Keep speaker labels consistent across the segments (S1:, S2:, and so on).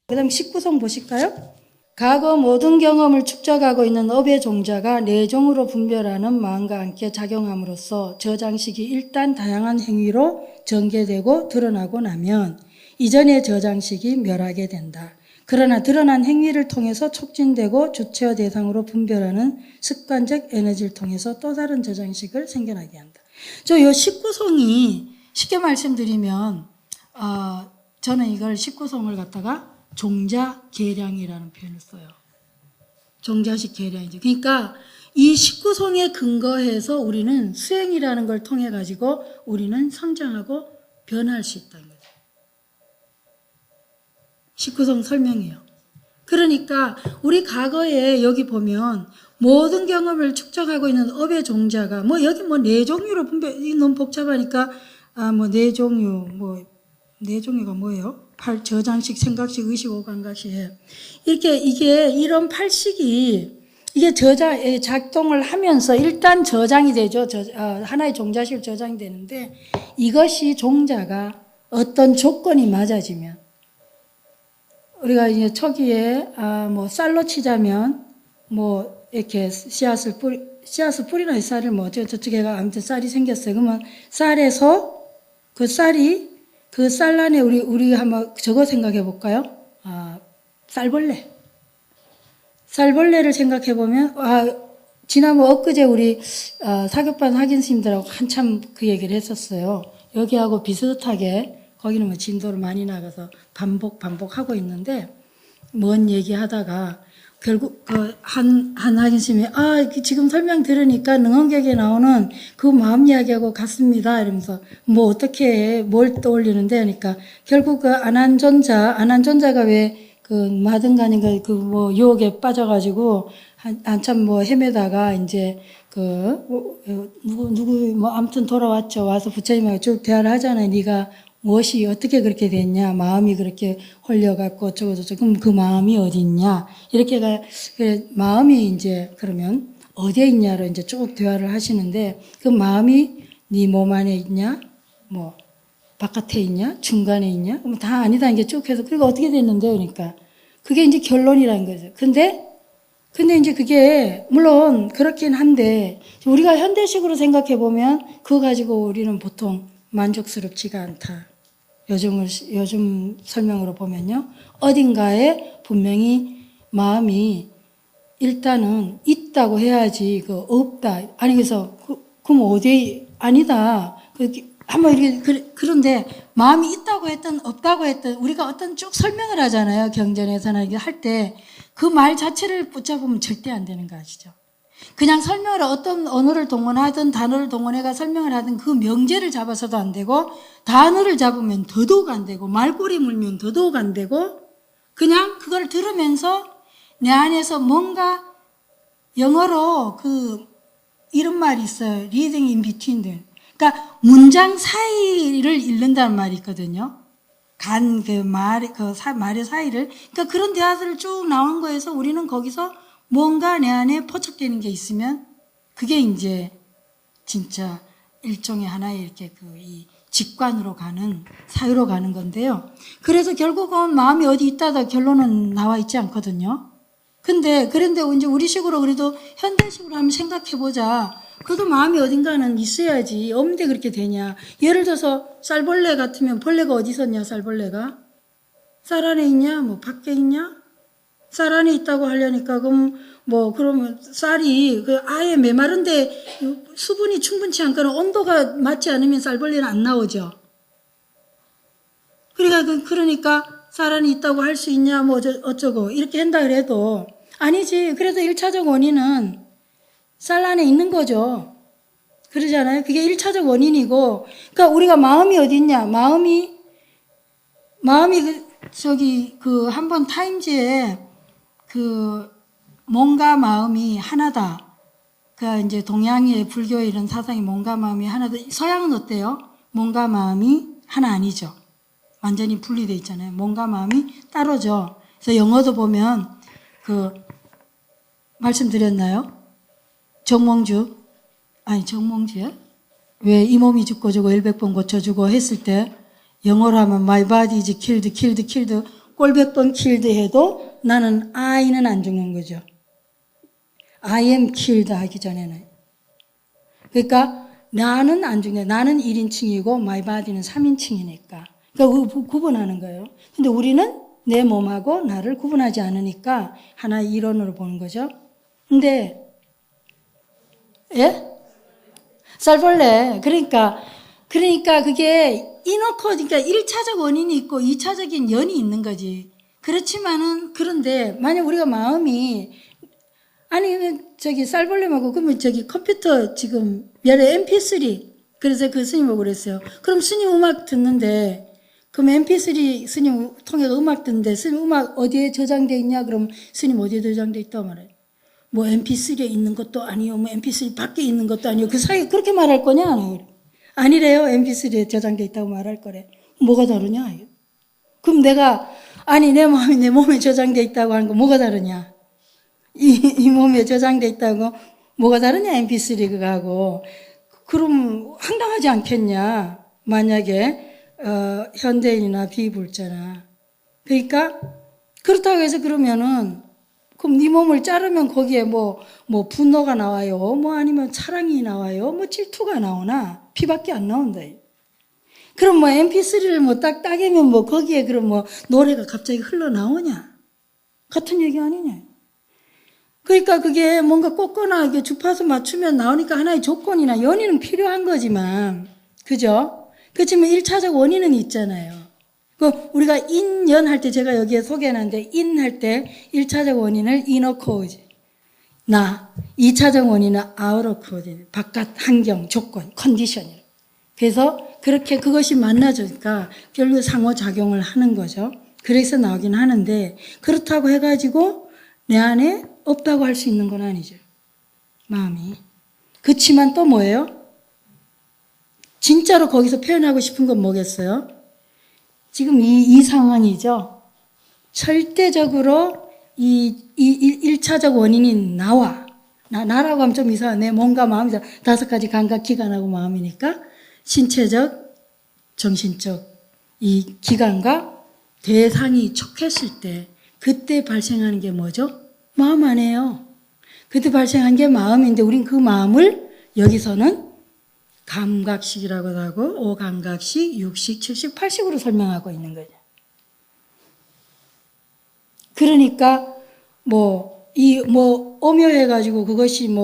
S1: 그 다음 19송 보실까요? 과거 모든 경험을 축적하고 있는 업의 종자가 내종으로 분별하는 마음과 함께 작용함으로써 저장식이 일단 다양한 행위로 전개되고 드러나고 나면 이전의 저장식이 멸하게 된다. 그러나 드러난 행위를 통해서 촉진되고 주체와 대상으로 분별하는 습관적 에너지를 통해서 또 다른 저장식을 생겨나게 한다. 저 요 19송이 쉽게 말씀드리면 저는 이걸 19송을 갖다가 종자 계량이라는 표현을 써요. 종자식 계량이죠. 그러니까 이 19송에 근거해서 우리는 수행이라는 걸 통해 가지고 우리는 성장하고 변할 수 있다는 거죠. 19송 설명이에요. 그러니까 우리 과거에 여기 보면 모든 경험을 축적하고 있는 업의 종자가 여기 네 종류로 분별, 너무 복잡하니까 네 종류 네 종류가 뭐예요? 저장식, 생각식, 의식, 오감각식. 이렇게 이런 8식이 이게 작동을 하면서 일단 저장이 되죠. 하나의 종자식으로 저장이 되는데 이것이 종자가 어떤 조건이 맞아지면 우리가 이제 초기에 쌀로 치자면 이렇게 씨앗을 뿌리나 쌀을 저쪽에가 아무튼 쌀이 생겼어요. 그러면 쌀에서 그 쌀 안에 우리 한번 저거 생각해 볼까요? 쌀벌레를 생각해 보면 지난번 엊그제 우리 사격반 학인스님들하고 한참 그 얘기를 했었어요. 여기하고 비슷하게 거기는 진도를 많이 나가서 반복하고 있는데 뭔 얘기하다가 결국 한 학인스님이 지금 설명 들으니까 능언객에 나오는 그 마음 이야기하고 같습니다. 이러면서 어떻게 뭘 떠올리는데 그러니까 결국 그 안한존자가 왜 그 마등간인가 유혹에 빠져가지고 한참 헤매다가 이제 누구 아무튼 돌아왔죠. 와서 부처님하고 쭉 대화를 하잖아요. 네가 무엇이 어떻게 그렇게 됐냐, 마음이 그렇게 홀려갖고 어쩌고저쩌고, 그럼 그 마음이 어디 있냐, 이렇게가 마음이 이제 그러면 어디에 있냐로 이제 쭉 대화를 하시는데 그 마음이 네 몸 안에 있냐, 바깥에 있냐, 중간에 있냐, 다 아니다 이게 쭉 해서 그리고 어떻게 됐는데 그러니까 그게 이제 결론이라는 거죠. 근데 이제 그게 물론 그렇긴 한데 우리가 현대식으로 생각해 보면 그거 가지고 우리는 보통 만족스럽지가 않다. 요즘 설명으로 보면요. 어딘가에 분명히 마음이 일단은 있다고 해야지 없다. 아니 그래서 그럼 어디 아니다. 한번 이렇게 그런데 마음이 있다고 했든 없다고 했든 우리가 어떤 쭉 설명을 하잖아요. 경전에서나 이게 할 때 그 말 자체를 붙잡으면 절대 안 되는 거 아시죠? 그냥 설명을 어떤 언어를 동원하든 단어를 동원해가 설명을 하든 그 명제를 잡아서도 안 되고 단어를 잡으면 더더욱 안 되고 말꼬리 물면 더더욱 안 되고 그냥 그걸 들으면서 내 안에서 뭔가 영어로 이런 말이 있어요. reading in between. 그러니까 문장 사이를 읽는다는 말이 있거든요. 말의 사이를. 그러니까 그런 대화들을 쭉 나온 거에서 우리는 거기서 뭔가 내 안에 포착되는 게 있으면 그게 이제 진짜 일종의 하나의 이렇게 이 직관으로 가는, 사유로 가는 건데요. 그래서 결국은 마음이 어디 있다다 결론은 나와 있지 않거든요. 그런데 이제 우리식으로 그래도 현대식으로 한번 생각해 보자. 그래도 마음이 어딘가는 있어야지. 없는데 그렇게 되냐. 예를 들어서 쌀벌레 같으면 벌레가 어디 있었냐, 쌀벌레가? 쌀 안에 있냐, 밖에 있냐? 쌀 안에 있다고 하려니까, 그러면 쌀이 아예 메마른데 수분이 충분치 않거나 온도가 맞지 않으면 쌀벌레는 안 나오죠. 그러니까 쌀 안에 있다고 할 수 있냐, 어쩌고, 이렇게 한다 그래도 아니지. 그래서 1차적 원인은 쌀 안에 있는 거죠. 그러잖아요. 그게 1차적 원인이고, 그러니까 우리가 마음이 어디 있냐? 마음이 한번 타임즈에 몸과 마음이 하나다. 이제 동양의 불교의 이런 사상이 몸과 마음이 하나다. 서양은 어때요? 몸과 마음이 하나 아니죠. 완전히 분리되어 있잖아요. 몸과 마음이 따로죠. 그래서 영어도 보면 말씀드렸나요? 정몽주야? 왜 이 몸이 죽고 저거 100번 고쳐주고 했을 때 영어로 하면 my body is killed. 꼴백 번 killed 해도 나는 I는 안 죽는 거죠. I am killed 하기 전에는. 그러니까 나는 안 죽네. 나는 1인칭이고 my body는 3인칭이니까. 그러니까 구분하는 거예요. 근데 우리는 내 몸하고 나를 구분하지 않으니까 하나의 이론으로 보는 거죠. 근데 예? 쌀벌레. 그러니까 그게 그러니까 1차적 원인이 있고 2차적인 연이 있는 거지. 그렇지만은 그런데 만약 우리가 마음이 아니 저기 쌀벌레하고 그러면 저기 컴퓨터 지금 예를 MP3 그래서 그 스님하고 그랬어요. 그럼 스님 음악 듣는데 그럼 MP3 스님 통해서 음악 듣는데 스님 음악 어디에 저장돼 있냐? 그럼 스님 어디에 저장돼 있다고 말해요. 뭐 MP3에 있는 것도 아니요. 뭐 MP3 밖에 있는 것도 아니요. 그 사이에 그렇게 말할 거냐? 아니래요. MP3에 저장돼 있다고 말할 거래. 뭐가 다르냐? 그럼 내가 아니 내 마음이 내 몸에 저장돼 있다고 하는 거 뭐가 다르냐? 이 몸에 저장돼 있다고 뭐가 다르냐? MP3 그거하고. 그럼 황당하지 않겠냐? 만약에 현대인이나 비불자나. 그러니까 그렇다고 해서 그러면은 그럼 네 몸을 자르면 거기에 뭐 분노가 나와요. 뭐 아니면 사랑이 나와요. 뭐 질투가 나오나 피밖에 안 나온다. 그럼 뭐 MP3를 뭐 딱 따개면 뭐 거기에 그럼 뭐 노래가 갑자기 흘러나오냐? 같은 얘기 아니냐? 그러니까 그게 뭔가 꽂거나 이게 주파수 맞추면 나오니까 하나의 조건이나 연인은 필요한 거지만, 그죠? 그렇지만 1차적 원인은 있잖아요. 그 우리가 인연 할 때 제가 여기에 소개해놨는데 인 할 때 1차적 원인을 inner cause, 나, 2차적 원인은 outer cause, 바깥 환경, 조건, 컨디션이에요. 그래서 그렇게 그것이 만나니까 결국 상호작용을 하는 거죠. 그래서 나오긴 하는데 그렇다고 해가지고 내 안에 없다고 할 수 있는 건 아니죠. 마음이. 그렇지만 또 뭐예요? 진짜로 거기서 표현하고 싶은 건 뭐겠어요? 지금 이 상황이죠. 절대적으로 이 1차적 원인이 나라고 하면 좀 이상하네. 몸과 마음이죠. 5가지 감각, 기관하고 마음이니까 신체적, 정신적 이 기관과 대상이 촉했을 때 그때 발생하는 게 뭐죠? 마음 아니에요. 그때 발생한 게 마음인데 우린 그 마음을 여기서는 감각식이라고도 하고 5감각식, 6식, 7식, 8식으로 설명하고 있는 거죠. 그러니까 오묘해가지고 그것이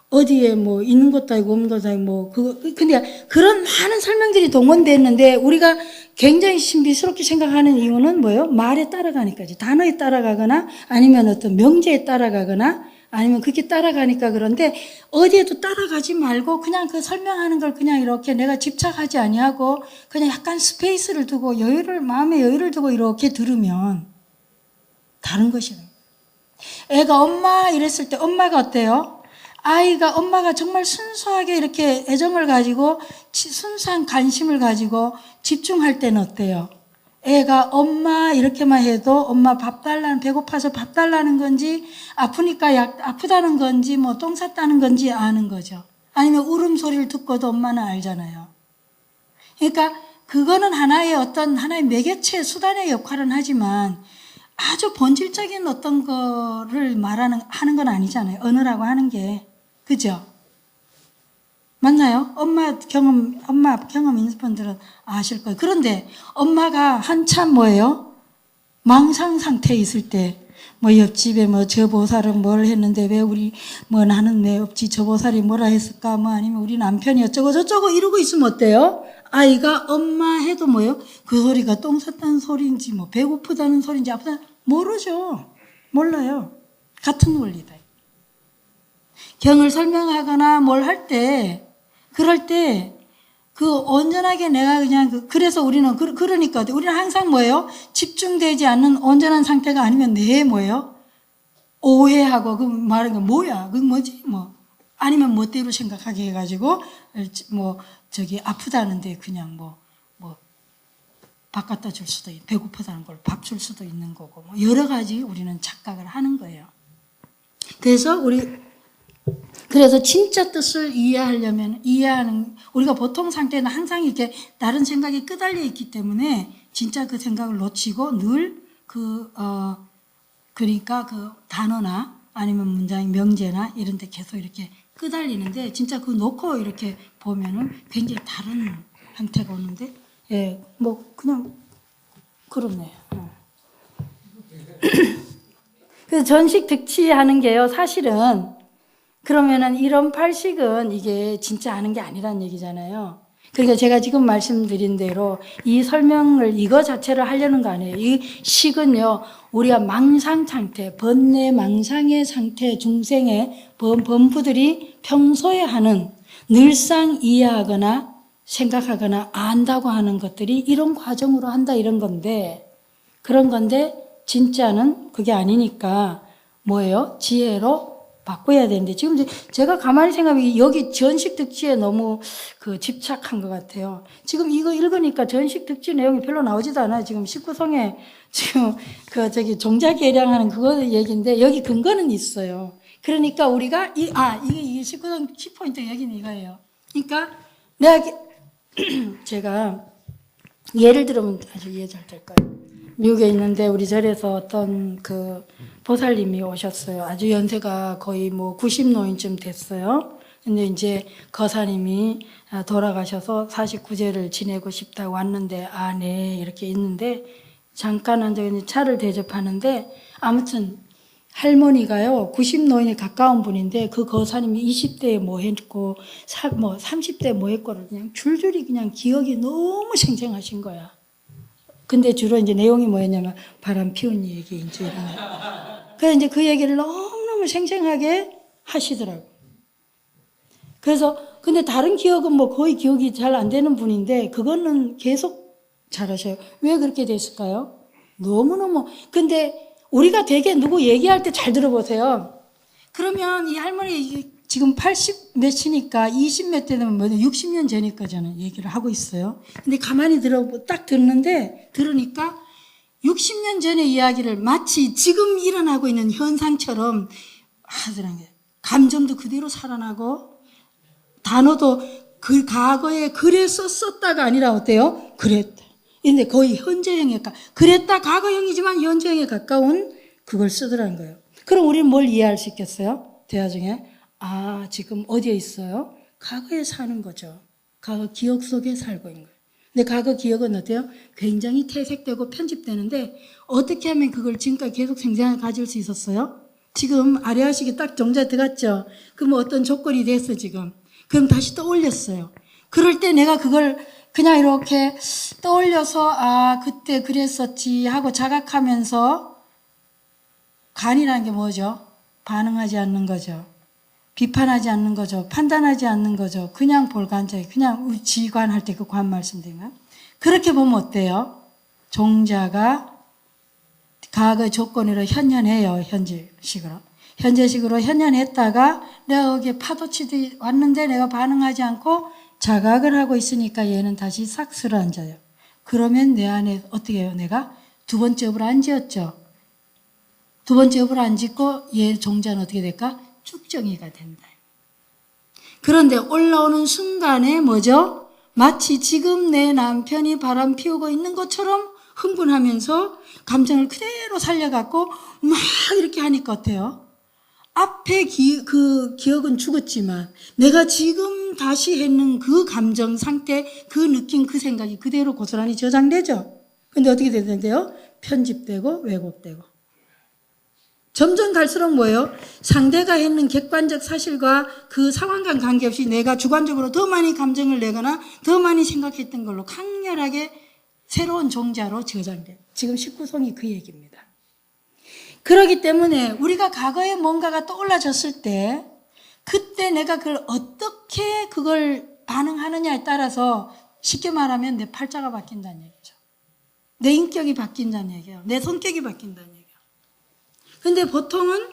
S1: 어디에 있는 것도 아니고 없는 것도 아니고 근데 그런 많은 설명들이 동원됐는데 우리가 굉장히 신비스럽게 생각하는 이유는 뭐예요? 말에 따라가니까지. 단어에 따라가거나 아니면 어떤 명제에 따라가거나 아니면 그렇게 따라가니까 그런데 어디에도 따라가지 말고 그냥 그 설명하는 걸 그냥 이렇게 내가 집착하지 아니하고 그냥 약간 스페이스를 두고 마음의 여유를 두고 이렇게 들으면 다른 것이에요. 애가 엄마 이랬을 때 엄마가 어때요? 엄마가 정말 순수하게 이렇게 애정을 가지고 순수한 관심을 가지고 집중할 때는 어때요? 애가 엄마 이렇게만 해도 엄마 배고파서 밥 달라는 건지 아프니까 아프다는 건지 똥 쌌다는 건지 아는 거죠. 아니면 울음소리를 듣고도 엄마는 알잖아요. 그러니까 그거는 하나의 매개체 수단의 역할은 하지만 아주 본질적인 어떤 거를 하는 건 아니잖아요. 언어라고 하는 게. 그죠? 맞나요? 엄마 경험 있는 분들은 아실 거예요. 그런데 엄마가 한참 망상 상태에 있을 때, 옆집에 저 보살은 뭘 했는데 나는 왜 없지? 저 보살이 뭐라 했을까? 아니면 우리 남편이 어쩌고 저쩌고 이러고 있으면 어때요? 아이가 엄마 해도 그 소리가 똥 쌌다는 소리인지 배고프다는 소리인지 아프다 모르죠. 몰라요. 같은 원리다. 경을 설명하거나 뭘 할 때, 그럴 때, 온전하게 내가 그래서 우리는, 그러니까, 우리는 항상 집중되지 않는 온전한 상태가 아니면 오해하고, 말하는 거 뭐야? 뭐지? 아니면 멋대로 생각하게 해가지고, 아프다는데 그냥 밥 갖다 줄 수도 있고, 배고프다는 걸 밥 줄 수도 있는 거고, 여러 가지 우리는 착각을 하는 거예요. 그래서 진짜 뜻을 우리가 보통 상태는 항상 이렇게 다른 생각이 끄달려 있기 때문에 진짜 그 생각을 놓치고 늘 그러니까 그 단어나 아니면 문장의 명제나 이런 데 계속 이렇게 끄달리는데 진짜 그거 놓고 이렇게 보면은 굉장히 다른 형태가 오는데 예, 뭐 그냥 그렇네요. 그래서 전식 득치하는 게요, 사실은 그러면은 이런 팔식은 이게 진짜 하는 게 아니란 얘기잖아요. 그러니까 제가 지금 말씀드린 대로 이 설명을 이거 자체를 하려는 거 아니에요. 이 식은요, 우리가 망상 상태, 번뇌 망상의 상태, 중생의 범부들이 평소에 하는 늘상 이해하거나 생각하거나 안다고 하는 것들이 이런 과정으로 한다 이런 건데, 그런 건데 진짜는 그게 아니니까 뭐예요? 지혜로 바꿔야 되는데 지금 제가 가만히 생각하면 여기 전식 득지에 너무 그 집착한 것 같아요. 지금 이거 읽으니까 전식 득지 내용이 별로 나오지도 않아요. 지금 19성에 지금 그 저기 종자 계량하는 그거 얘기인데 여기 근거는 있어요. 그러니까 우리가 이게 19성 10포인트 여기는 이거예요. 그러니까 내가 제가 예를 들면 아주 이해 잘 될 거예요. 미국에 있는데 우리 절에서 어떤 그 보살님이 오셨어요. 아주 연세가 거의 뭐 90노인쯤 됐어요. 근데 이제 거사님이 돌아가셔서 49제를 지내고 싶다고 왔는데, 네, 이렇게 있는데, 잠깐 앉아 차를 대접하는데, 아무튼 할머니가요, 90노인에 가까운 분인데, 그 거사님이 20대에 뭐 했고, 30대에 뭐 했고를 그냥 줄줄이 그냥 기억이 너무 생생하신 거야. 근데 주로 이제 내용이 뭐였냐면 바람 피운 얘기 이제 이런. 그래서 이제 그 얘기를 너무너무 생생하게 하시더라고. 그래서 근데 다른 기억은 뭐 거의 기억이 잘 안 되는 분인데 그거는 계속 잘하셔요. 왜 그렇게 됐을까요? 너무너무. 근데 우리가 되게 누구 얘기할 때 잘 들어보세요. 그러면 이 할머니 지금 80 몇이니까 20 몇 대 되면 60년 전에 저는 얘기를 하고 있어요. 근데 가만히 딱 들으니까 60년 전의 이야기를 마치 지금 일어나고 있는 현상처럼 하더라고요. 감정도 그대로 살아나고 단어도 그 과거에 그래서 썼다가 아니라 어때요? 그랬다. 근데 거의 현재형에 그랬다 과거형이지만 현재형에 가까운 그걸 쓰더라는 거예요. 그럼 우리는 뭘 이해할 수 있겠어요? 대화 중에 지금 어디에 있어요? 과거에 사는 거죠. 과거 기억 속에 살고 있는 거예요. 근데 과거 기억은 어때요? 굉장히 퇴색되고 편집되는데 어떻게 하면 그걸 지금까지 계속 생생하게 가질 수 있었어요? 지금 아래하식이 딱 정자 들어갔죠? 그럼 어떤 조건이 됐어 지금? 그럼 다시 떠올렸어요. 그럴 때 내가 그걸 그냥 이렇게 떠올려서 그때 그랬었지 하고 자각하면서 간이라는 게 뭐죠? 반응하지 않는 거죠. 비판하지 않는 거죠. 판단하지 않는 거죠. 그냥 볼관자에 그냥 지관할 때 그 관 말씀드리면 그렇게 보면 어때요? 종자가 과거 조건으로 현현해요. 현재식으로 현현했다가 내가 거기에 파도치듯이 왔는데 내가 반응하지 않고 자각을 하고 있으니까 얘는 다시 싹 쓰러앉아요. 그러면 내 안에 어떻게 해요? 내가 두 번째 업을 안 지었죠. 두 번째 업을 안 짓고 얘 종자는 어떻게 될까? 축정이가 된다. 그런데 올라오는 순간에 뭐죠? 마치 지금 내 남편이 바람 피우고 있는 것처럼 흥분하면서 감정을 그대로 살려갖고 막 이렇게 하니까 어때요? 앞에 그 기억은 죽었지만 내가 지금 다시 했는 그 감정 상태, 그 느낌, 그 생각이 그대로 고스란히 저장되죠. 근데 어떻게 되는데요? 편집되고 왜곡되고. 점점 갈수록 뭐예요? 상대가 했는 객관적 사실과 그 상황과 관계없이 내가 주관적으로 더 많이 감정을 내거나 더 많이 생각했던 걸로 강렬하게 새로운 종자로 저장돼요. 지금 19성이 그 얘기입니다. 그렇기 때문에 우리가 과거에 뭔가가 떠올라졌을 때 그때 내가 어떻게 그걸 반응하느냐에 따라서 쉽게 말하면 내 팔자가 바뀐다는 얘기죠. 내 인격이 바뀐다는 얘기예요. 내 성격이 바뀐다는 얘기예요. 근데 보통은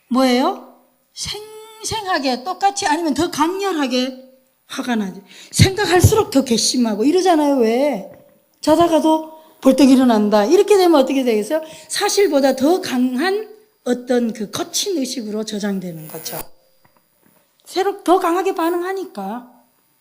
S1: 뭐예요? 생생하게 똑같이 아니면 더 강렬하게 화가 나죠. 생각할수록 더 괘씸하고 이러잖아요. 왜? 자다가도 벌떡 일어난다. 이렇게 되면 어떻게 되겠어요? 사실보다 더 강한 어떤 그 거친 의식으로 저장되는 거죠. 새로 더 강하게 반응하니까.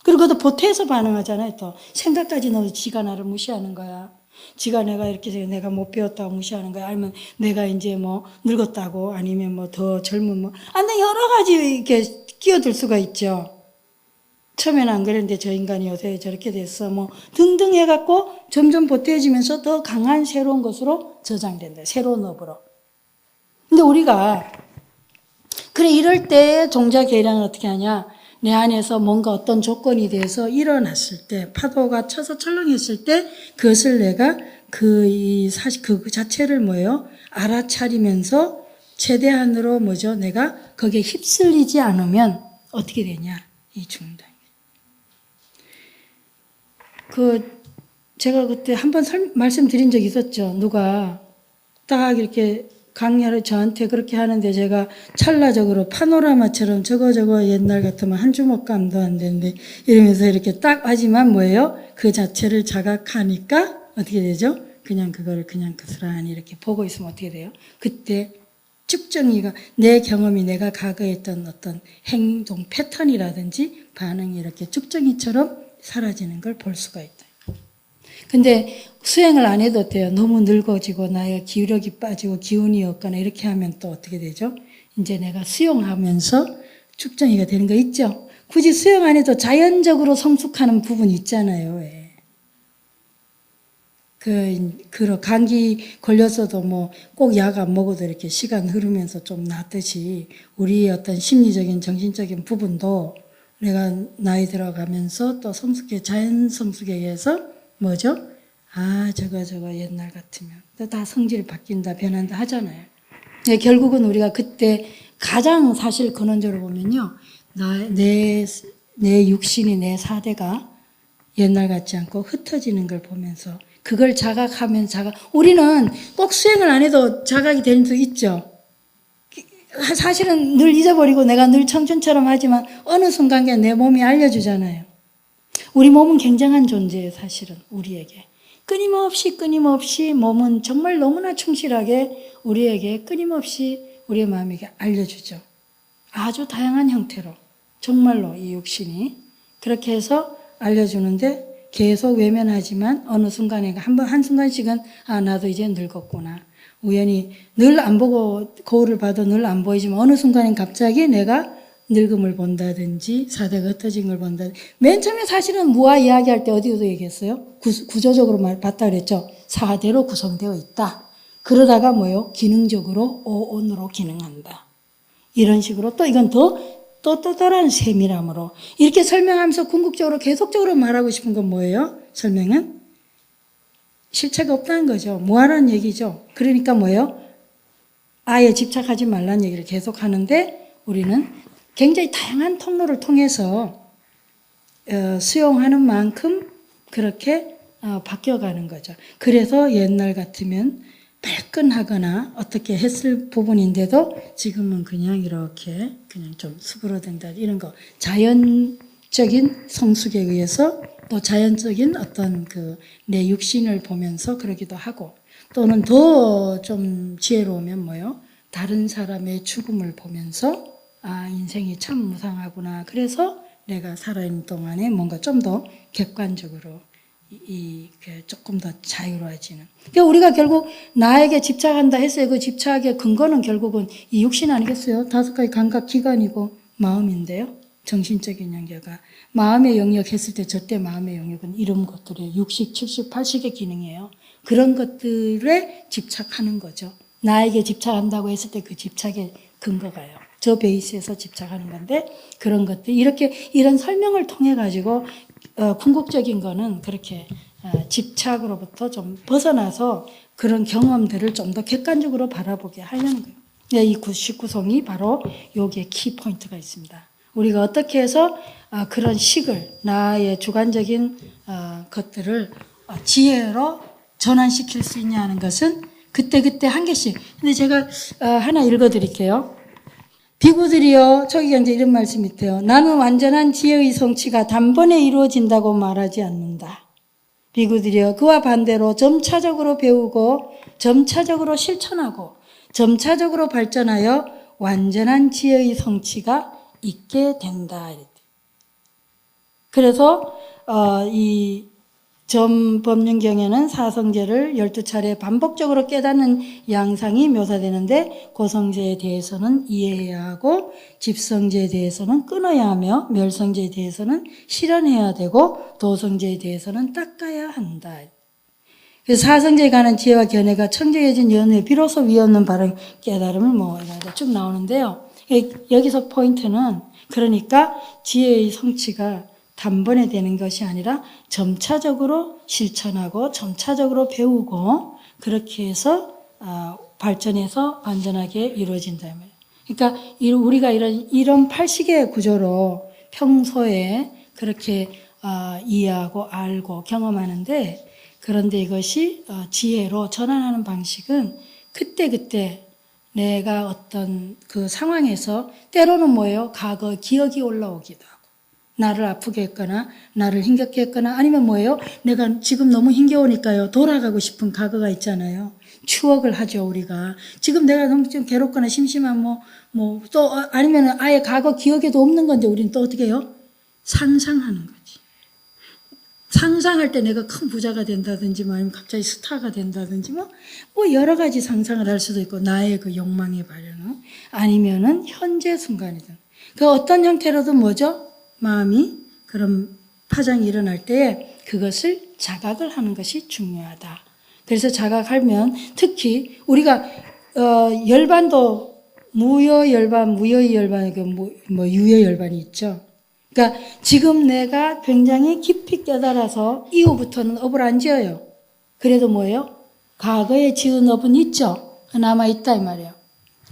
S1: 그리고 또 보태서 반응하잖아요. 또 생각까지 넣어서 지가 나를 무시하는 거야. 지가 내가 이렇게 내가 못 배웠다고 무시하는 거야. 아니면 내가 이제 뭐 늙었다고 아니면 뭐 더 젊은 뭐 여러 가지 이렇게 끼어들 수가 있죠. 처음에는 안 그랬는데 저 인간이 요새 저렇게 됐어. 뭐 등등 해갖고 점점 보태지면서 더 강한 새로운 것으로 저장된다. 새로운 업으로. 근데 우리가 그래 이럴 때 종자 계량을 어떻게 하냐. 내 안에서 뭔가 어떤 조건이 돼서 일어났을 때 파도가 쳐서 철렁했을 때 그것을 내가 그 자체를 뭐예요? 알아차리면서 최대한으로 뭐죠? 내가 거기에 휩쓸리지 않으면 어떻게 되냐? 이 중단. 제가 그때 한번 말씀드린 적이 있었죠. 누가 딱 이렇게 강연을 저한테 그렇게 하는데 제가 찰나적으로 파노라마처럼 저거 옛날 같으면 한 주먹감도 안 되는데 이러면서 이렇게 딱 하지만 뭐예요? 그 자체를 자각하니까 어떻게 되죠? 그냥 그거를 그냥 고스란히 이렇게 보고 있으면 어떻게 돼요? 그때 측정이가 내 경험이 내가 과거에 했던 어떤 행동 패턴이라든지 반응이 이렇게 측정이처럼 사라지는 걸 볼 수가 있다. 근데 수행을 안 해도 돼요. 너무 늙어지고 나의 기력이 빠지고 기운이 없거나 이렇게 하면 또 어떻게 되죠? 이제 내가 수용하면서 축정이가 되는 거 있죠? 굳이 수용 안 해도 자연적으로 성숙하는 부분이 있잖아요. 왜. 감기 걸렸어도 뭐 꼭 약 안 먹어도 이렇게 시간 흐르면서 좀 낫듯이 우리의 어떤 심리적인 정신적인 부분도 내가 나이 들어가면서 또 자연 성숙에 의해서 뭐죠? 저거 옛날 같으면 다 성질이 바뀐다 변한다 하잖아요. 결국은 우리가 그때 가장 사실 근원적으로 보면요. 내 육신이 내 사대가 옛날 같지 않고 흩어지는 걸 보면서 그걸 자각하면 우리는 꼭 수행을 안 해도 자각이 되는 수 있죠. 사실은 늘 잊어버리고 내가 늘 청춘처럼 하지만 어느 순간에 내 몸이 알려주잖아요. 우리 몸은 굉장한 존재예요, 사실은 우리에게. 끊임없이 몸은 정말 너무나 충실하게 우리에게 끊임없이 우리의 마음에게 알려주죠. 아주 다양한 형태로 정말로 이 육신이 그렇게 해서 알려주는데 계속 외면하지만 어느 순간에 한순간씩은 나도 이제 늙었구나. 우연히 늘 안 보고 거울을 봐도 늘 안 보이지만 어느 순간엔 갑자기 내가 늙음을 본다든지 사대가 흩어진 걸 본다든지 맨 처음에 사실은 무아 이야기할 때 어디도 얘기했어요? 구조적으로 봤다 그랬죠. 사대로 구성되어 있다. 그러다가 뭐요? 기능적으로 오온으로 기능한다. 이런 식으로 또 이건 또 다른 세밀함으로 이렇게 설명하면서 궁극적으로 계속적으로 말하고 싶은 건 뭐예요? 설명은 실체가 없다는 거죠. 무아라는 얘기죠. 그러니까 뭐예요? 아예 집착하지 말라는 얘기를 계속 하는데 우리는 굉장히 다양한 통로를 통해서 수용하는 만큼 그렇게 바뀌어가는 거죠. 그래서 옛날 같으면 발끈하거나 어떻게 했을 부분인데도 지금은 그냥 이렇게 그냥 좀 수그러든다 이런 거 자연적인 성숙에 의해서 또 자연적인 어떤 내 육신을 보면서 그러기도 하고 또는 더 좀 지혜로우면 뭐요? 다른 사람의 죽음을 보면서 인생이 참 무상하구나. 그래서 내가 살아있는 동안에 뭔가 좀 더 객관적으로 조금 더 자유로워지는. 그러니까 우리가 결국 나에게 집착한다 했어요. 그 집착의 근거는 결국은 이 육신 아니겠어요? 5가지 감각 기관이고 마음인데요. 정신적인 영역가 마음의 영역 했을 때 저때 마음의 영역은 이런 것들이에요. 60, 70, 80의 기능이에요. 그런 것들에 집착하는 거죠. 나에게 집착한다고 했을 때 그 집착의 근거가요. 저 베이스에서 집착하는 건데 그런 것들 이런 설명을 통해 가지고 궁극적인 거는 그렇게 집착으로부터 좀 벗어나서 그런 경험들을 좀 더 객관적으로 바라보게 하려는 거예요. 네, 이 19성이 바로 여기에 키포인트가 있습니다. 우리가 어떻게 해서 그런 식을 나의 주관적인 것들을 지혜로 전환시킬 수 있냐 하는 것은 그때 한 개씩. 근데 제가 하나 읽어드릴게요. 비구들이여 저기가 이제 이런 말씀이 있대요. 나는 완전한 지혜의 성취가 단번에 이루어진다고 말하지 않는다. 비구들이여 그와 반대로 점차적으로 배우고 점차적으로 실천하고 점차적으로 발전하여 완전한 지혜의 성취가 있게 된다. 그래서 이 전 법륜경에는 사성제를 12차례 반복적으로 깨닫는 양상이 묘사되는데 고성제에 대해서는 이해해야 하고 집성제에 대해서는 끊어야 하며 멸성제에 대해서는 실현해야 되고 도성제에 대해서는 닦아야 한다. 그래서 사성제에 관한 지혜와 견해가 청정해진 연후에 비로소 위없는 바른 깨달음을 모으다 쭉 나오는데요. 여기서 포인트는 그러니까 지혜의 성취가 단번에 되는 것이 아니라 점차적으로 실천하고 점차적으로 배우고 그렇게 해서 발전해서 완전하게 이루어진다. 그러니까 우리가 이런 팔식의 구조로 평소에 그렇게 이해하고 알고 경험하는데 그런데 이것이 지혜로 전환하는 방식은 그때그때 내가 어떤 그 상황에서 때로는 뭐예요? 과거 기억이 올라오기도 하고 나를 아프게 했거나 나를 힘겹게 했거나 아니면 뭐예요? 내가 지금 너무 힘겨우니까요. 돌아가고 싶은 과거가 있잖아요. 추억을 하죠, 우리가. 지금 내가 너무 좀 괴롭거나 심심한 또 아니면 아예 과거 기억에도 없는 건데 우리는 또 어떻게 해요? 상상하는 거지. 상상할 때 내가 큰 부자가 된다든지 아니면 갑자기 스타가 된다든지 뭐 여러 가지 상상을 할 수도 있고 나의 그 욕망의 발현은 아니면은 현재 순간이든 그 어떤 형태로든 뭐죠? 마음이 그런 파장이 일어날 때에 그것을 자각을 하는 것이 중요하다. 그래서 자각하면 특히 우리가 열반도 무여열반, 무여열반, 유여열반이 있죠. 그러니까 지금 내가 굉장히 깊이 깨달아서 이후부터는 업을 안 지어요. 그래도 뭐예요? 과거에 지은 업은 있죠. 남아있다 이 말이에요.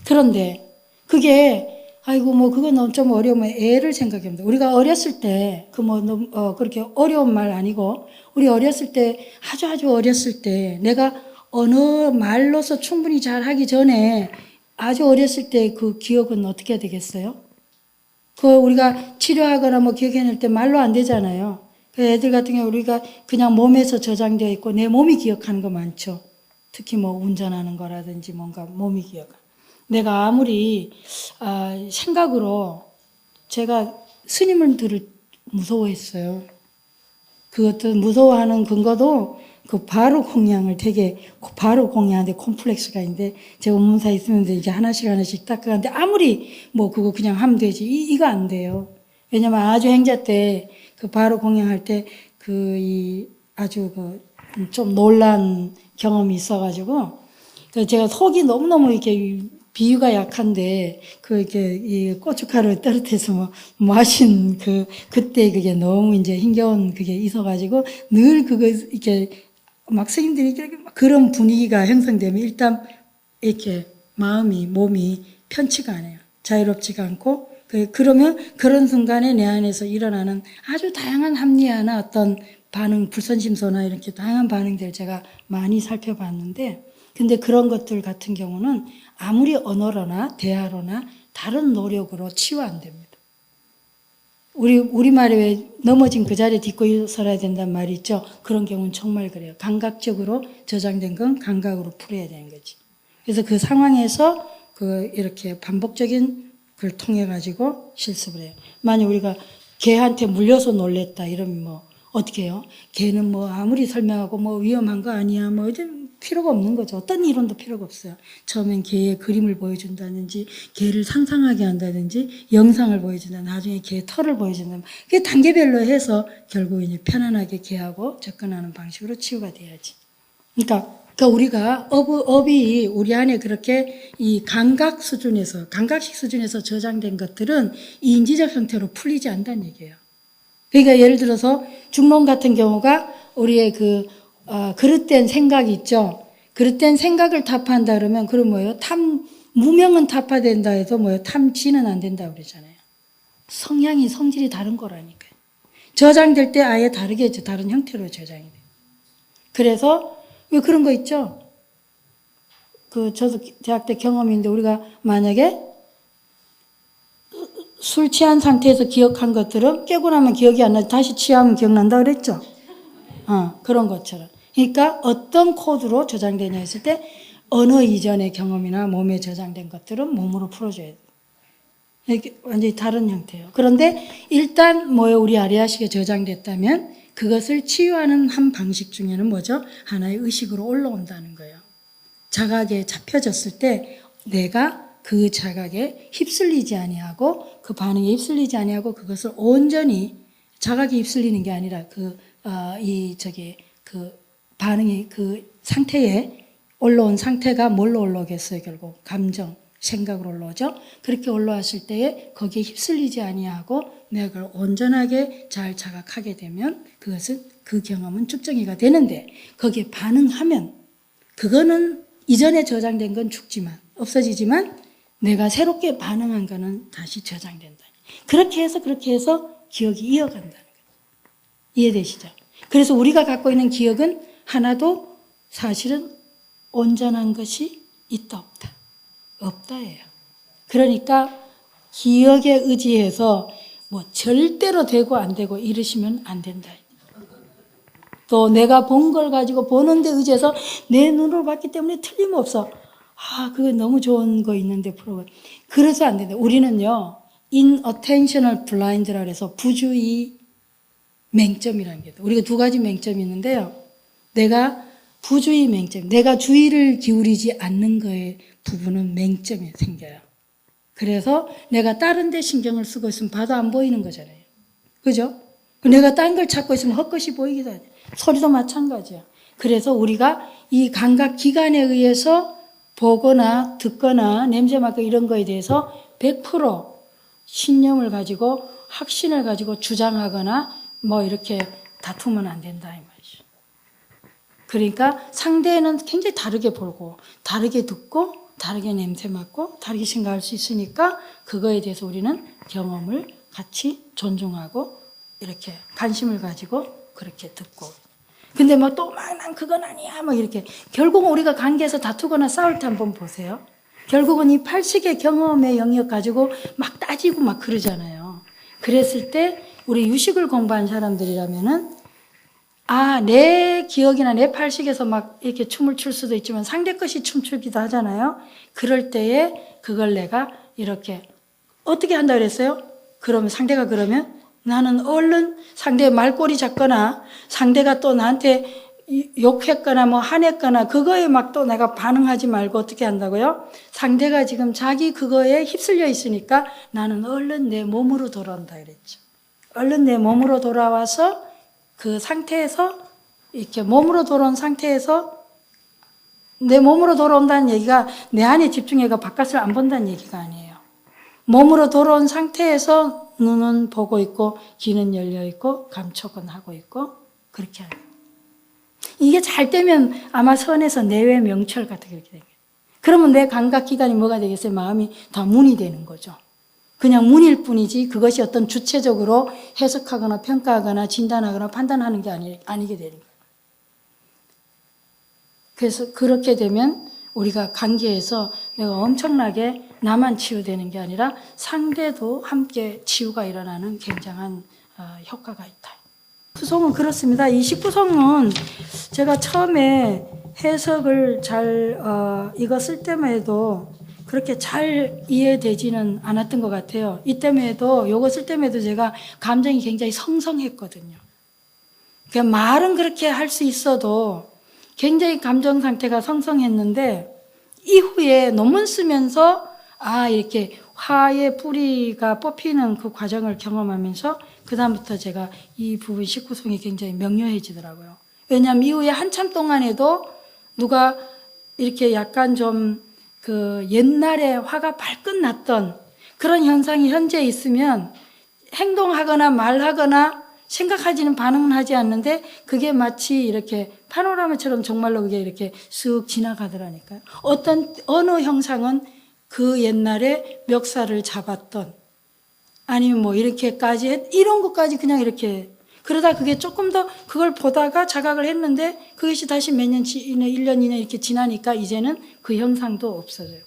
S1: 그런데 그게 아이고 그건 좀 어려우면 애를 생각합니다. 우리가 어렸을 때 그렇게 어려운 말 아니고 우리 어렸을 때 아주 어렸을 때 내가 어느 말로서 충분히 잘 하기 전에 아주 어렸을 때 그 기억은 어떻게 되겠어요? 우리가 치료하거나 기억해낼 때 말로 안 되잖아요. 애들 같은 경우 우리가 그냥 몸에서 저장되어 있고 내 몸이 기억하는 거 많죠. 특히 운전하는 거라든지 뭔가 몸이 기억하는. 내가 아무리 생각으로 제가 스님을 무서워했어요. 그것도 무서워하는 근거도 그 바로 공양을 바로 공양하는데 콤플렉스가 있는데 제가 운문사 있으면 이제 하나씩 닦아가는데 아무리 그거 그냥 하면 되지. 이거 안 돼요. 왜냐면 아주 행자 때 그 바로 공양할 때 아주 좀 놀란 경험이 있어가지고 제가 속이 너무너무 이렇게 비유가 약한데 이 고춧가루 떨어뜨려서 마신 그때 그게 너무 이제 힘겨운 그게 있어가지고 늘 그거 이렇게 막 스님들이 그런 분위기가 형성되면 일단 이렇게 몸이 편치가 않아요. 자유롭지가 않고 그러면 그런 순간에 내 안에서 일어나는 아주 다양한 합리화나 어떤 반응, 불선심소나 이렇게 다양한 반응들을 제가 많이 살펴봤는데 근데 그런 것들 같은 경우는 아무리 언어로나 대화로나 다른 노력으로 치유 안 됩니다. 우리말에 왜 넘어진 그 자리에 딛고 일어서야 된다는 말이 있죠. 그런 경우는 정말 그래요. 감각적으로 저장된 건 감각으로 풀어야 되는 거지. 그래서 그 상황에서 이렇게 반복적인 걸 통해 가지고 실습을 해요. 만약 우리가 개한테 물려서 놀랬다 이러면 어떻게 해요? 개는 아무리 설명하고 위험한 거 아니야 필요가 없는 거죠. 어떤 이론도 필요가 없어요. 처음엔 개의 그림을 보여준다든지 개를 상상하게 한다든지 영상을 보여준다. 나중에 개의 털을 보여준다. 그게 단계별로 해서 결국 이제 편안하게 개하고 접근하는 방식으로 치유가 돼야지. 그러니까 우리가 업이 우리 안에 그렇게 이 감각식 수준에서 저장된 것들은 이 인지적 형태로 풀리지 않는다는 얘기예요. 그러니까 예를 들어서 중론 같은 경우가 우리의 그릇된 생각이 있죠. 그릇된 생각을 타파한다 그러면 그럼 뭐예요? 무명은 타파된다 해서 탐지는 안 된다 그러잖아요. 성질이 다른 거라니까요. 저장될 때 아예 다르게 다른 형태로 저장이 돼요. 그래서 왜 그런 거 있죠? 저도 대학 때 경험인데 우리가 만약에 술 취한 상태에서 기억한 것들은 깨고 나면 기억이 안 나지 다시 취하면 기억난다 그랬죠? 그런 것처럼. 그러니까 어떤 코드로 저장되냐 했을 때 언어 이전의 경험이나 몸에 저장된 것들은 몸으로 풀어줘야 돼요. 이게 완전히 다른 형태예요. 그런데 일단 우리 아리아식에 저장됐다면 그것을 치유하는 한 방식 중에는 뭐죠? 하나의 의식으로 올라온다는 거예요. 자각에 잡혀졌을 때 내가 그 자각에 휩쓸리지 아니하고 그 반응에 휩쓸리지 아니하고 그것을 온전히 자각에 휩쓸리는 게 아니라 그 반응이 그 상태에 올라온 상태가 뭘로 올라오겠어요? 결국 감정, 생각으로 올라오죠. 그렇게 올라왔을 때에 거기에 휩쓸리지 아니하고 내가 그걸 온전하게 잘 자각하게 되면 그것은 그 경험은 축정이가 되는데 거기에 반응하면 그거는 이전에 저장된 건 죽지만 없어지지만 내가 새롭게 반응한 거는 다시 저장된다. 그렇게 해서 기억이 이어간다는 거예요. 이해되시죠? 그래서 우리가 갖고 있는 기억은 하나도 사실은 온전한 것이 있다 없다. 없다예요. 그러니까 기억에 의지해서 뭐 절대로 되고 안 되고 이러시면 안 된다. 또 내가 본 걸 가지고 보는데 의지해서 내 눈으로 봤기 때문에 틀림없어. 그거 너무 좋은 거 있는데 프로그램. 그래서 안 된다. 우리는요, inattentional blind라고 해서 부주의 맹점이라는 게 있어요. 우리가 두 가지 맹점이 있는데요. 내가 부주의 맹점, 내가 주의를 기울이지 않는 거에 부분은 맹점이 생겨요. 그래서 내가 다른 데 신경을 쓰고 있으면 봐도 안 보이는 거잖아요. 그죠? 내가 딴 걸 찾고 있으면 헛것이 보이기도 하죠. 소리도 마찬가지야. 그래서 우리가 이 감각 기관에 의해서 보거나 듣거나 냄새 맡고 이런 거에 대해서 100% 신념을 가지고 확신을 가지고 주장하거나 뭐 이렇게 다투면 안 된다 이 말이죠. 그러니까 상대는 굉장히 다르게 보고 다르게 듣고 다르게 냄새 맡고 다르게 생각할 수 있으니까 그거에 대해서 우리는 경험을 같이 존중하고 이렇게 관심을 가지고 그렇게 듣고. 근데 뭐 또 막 난 그건 아니야 막 이렇게 결국은 우리가 관계에서 다투거나 싸울 때 한번 보세요. 결국은 이 팔식의 경험의 영역 가지고 막 따지고 막 그러잖아요. 그랬을 때 우리 유식을 공부한 사람들이라면은 내 기억이나 내 팔식에서 막 이렇게 춤을 출 수도 있지만 상대 것이 춤추기도 하잖아요. 그럴 때에 그걸 내가 이렇게 어떻게 한다 그랬어요? 그러면 상대가 그러면 나는 얼른 상대의 말꼬리 잡거나 상대가 또 나한테 욕했거나 뭐 화냈거나 그거에 막 또 내가 반응하지 말고 어떻게 한다고요? 상대가 지금 자기 그거에 휩쓸려 있으니까 나는 얼른 내 몸으로 돌아온다 그랬죠. 얼른 내 몸으로 돌아와서 그 상태에서 이렇게 몸으로 돌아온 상태에서 내 몸으로 돌아온다는 얘기가 내 안에 집중해가 바깥을 안 본다는 얘기가 아니에요. 몸으로 돌아온 상태에서 눈은 보고 있고 귀는 열려 있고 감촉은 하고 있고 그렇게 하는 거예요. 이게 잘 되면 아마 선에서 내외 명철 같은 그렇게 되겠어요. 그러면 내 감각기관이 뭐가 되겠어요? 마음이 다 문이 되는 거죠. 그냥 문일 뿐이지 그것이 어떤 주체적으로 해석하거나 평가하거나 진단하거나 판단하는 게 아니게 되는 거예요. 그래서 그렇게 되면 우리가 관계에서 내가 엄청나게 나만 치유되는 게 아니라 상대도 함께 치유가 일어나는 굉장한 효과가 있다. 구성은 그렇습니다. 이 19성은 제가 처음에 해석을 이거 쓸 때만 해도 그렇게 잘 이해되지는 않았던 것 같아요. 이때에도 요거 쓸 때에도 제가 감정이 굉장히 성성했거든요. 그러니까 말은 그렇게 할 수 있어도 굉장히 감정 상태가 성성했는데 이후에 논문 쓰면서 이렇게 화의 뿌리가 뽑히는 그 과정을 경험하면서 그다음부터 제가 이 부분 19성이 굉장히 명료해지더라고요. 왜냐하면 이후에 한참 동안에도 누가 이렇게 약간 좀 그 옛날에 화가 발끈 났던 그런 현상이 현재 있으면 행동하거나 말하거나 생각하지는 반응은 하지 않는데 그게 마치 이렇게 파노라마처럼 정말로 그게 이렇게 쓱 지나가더라니까요. 어느 형상은 그 옛날에 멱살을 잡았던 아니면 뭐 이렇게까지 이런 것까지 그냥 이렇게 그러다 그게 조금 더 그걸 보다가 자각을 했는데 그것이 다시 몇 년, 1년, 2년 이렇게 지나니까 이제는 그 형상도 없어져요.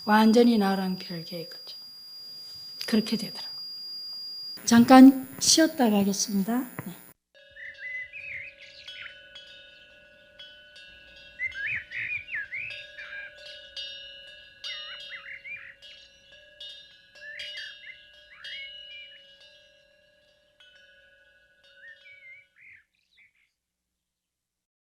S1: 완전히 나랑 별개의 거죠. 그렇게 되더라고요. 잠깐 쉬었다 가겠습니다. 네.